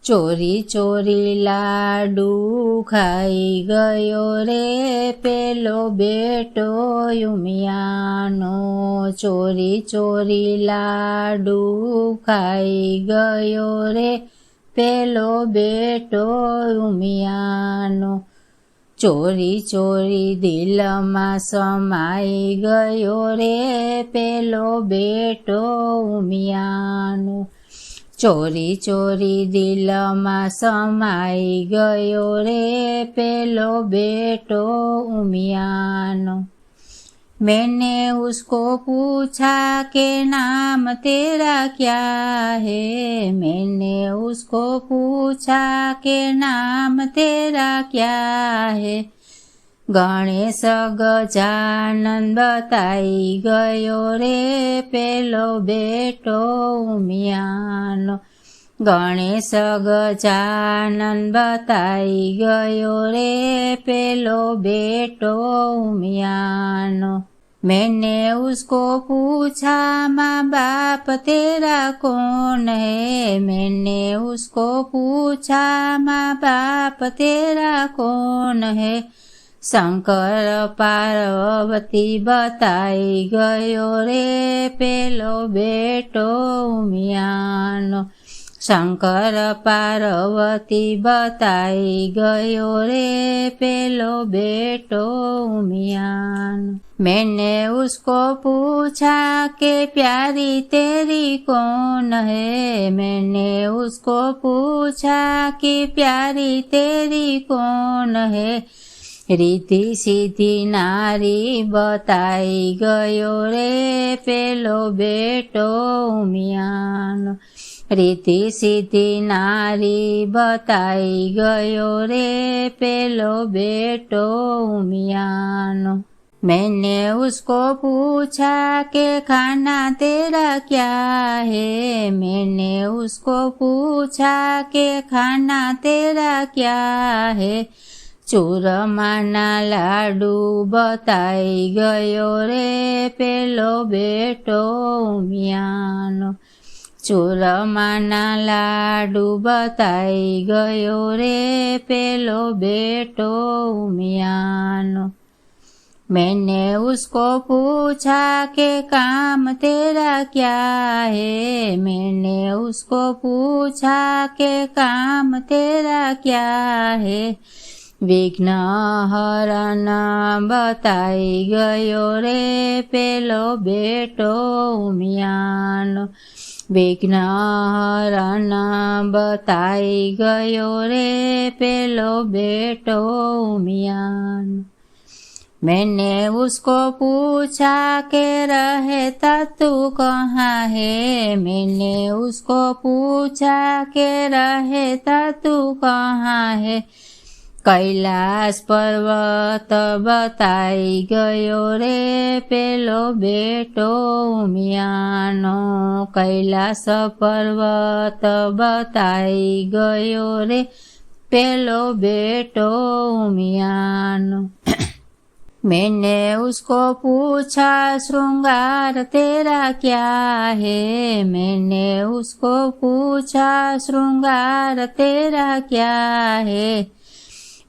ચોરી ચોરી લાડુ ખાઈ ગયો રે પેલો બેટો ઉમિયાનો. ચોરી ચોરી લાડુ ખાઈ ગયો રે પેલો બેટો ઉમિયાનો. ચોરી ચોરી દિલમાં સમાઈ ગયો રે પેલો બેટો ઉમિયાનો. ચોરી ચોરી દિલમાં સમાઈ ગયો રે પેલો બેટો उमियानो. मैंने उसको पूछा कि नाम तेरा क्या है, मैंने उसको पूछा कि नाम तेरा क्या है. गणेश गजानन बताई गयो रे पेलो बेटो उमियानो. गणेश गजानन बताई गयो रे पेलो बेटो उमियानो. मैंने उसको पूछा माँ बाप तेरा कौन है, मैंने उसको पूछा माँ बाप तेरा कौन है. शंकर पार्वती बताई गयो रे पेलो बेटो उमियानो. शंकर पार्वती बताई गयो रे पेलो बेटो उमियानो. मैंने उसको पूछा कि प्यारी तेरी कौन है, मैंने उसको पूछा कि प्यारी तेरी कौन है. रीति सीधी नारी बताई गयो रे पेलो बेटो उमियानो. रीति सीधी नारी बताई गयो रे पेलो बेटो उमियानो. मैंने उसको पूछा कि खाना तेरा क्या है, मैंने उसको पूछा कि खाना तेरा क्या है. चूरमाना लाडू बताई गयो रे पेलो बेटो उमियानो. चूरमाना लाडू बताई गयो रे पेलो बेटो उमियानो. मैंने उसको पूछा कि काम तेरा क्या है, मैंने उसको पूछा कि काम तेरा क्या है. विघ्न हरण बताई गयो रे पेलो बेटो उमियानो. विघ्न हरण बताई गयो रे पेलो बेटो उमियानो. मैंने उसको पूछा कि रहता तू कहाँ है, मैंने उसको पूछा कि रहता तू कहाँ है. कैलाश पर्वत बताई गयो रे पेलो बेटो उमियानो. कैलाश पर्वत बताई गयो रे पेलो बेटो उमियानो. मैंने उसको पूछा श्रृंगार तेरा क्या है, मैंने उसको पूछा श्रृंगार तेरा क्या है.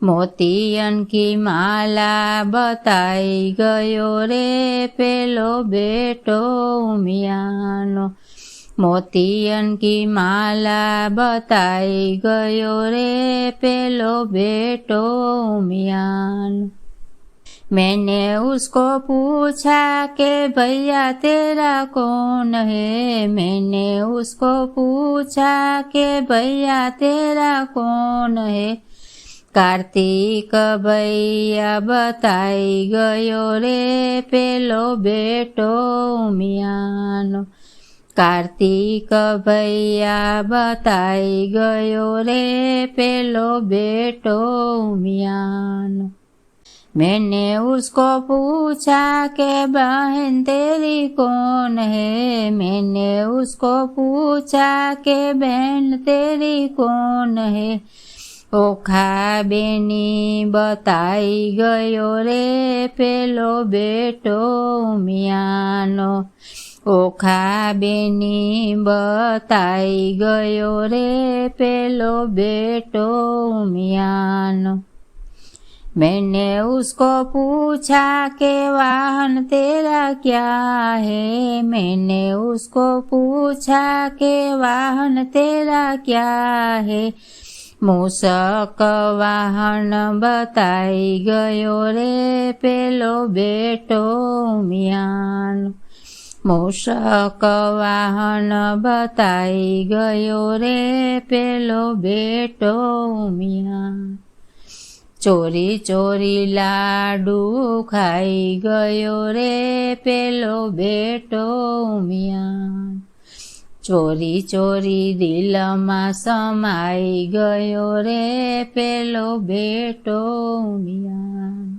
मोतियन की माला बताई गयो रे पेलो बेटो उमियानो. मोतियन की माला बताई गयो रे पेलो बेटो उमियानो. मैंने उसको पूछा कि भैया तेरा कौन है, मैंने उसको पूछा कि भैया तेरा कौन है. कार्तिक भैया बताई गयो रे पेलो बेटो उमियानो. कार्तिक भैया बताई गयो रे पेलो बेटो उमियानो. मैंने उसको पूछा कि बहन तेरी कौन है, मैंने उसको पूछा कि बहन तेरी कौन है. ओखा बेनी बताई गयो रे पेलो बेटो उमियानो. ઓખા બેની બતાઈ ગયો રે પેલો બેટો ઉમિયાનો। मैंने उसको पूछा कि वाहन तेरा क्या है, मैंने उसको पूछा कि वाहन तेरा क्या है। मूषक वाहन बताई गयो रे पेलो बेटो उमियानो। मूषक वाहन बताई गयो रे पेलो बेटो उमियानो। चोरी चोरी लाडू खाई गयो रे पेलो बेटो उमियानो। चोरी चोरी दिल में समाई गयो रे पेलो बेटो उमियानो।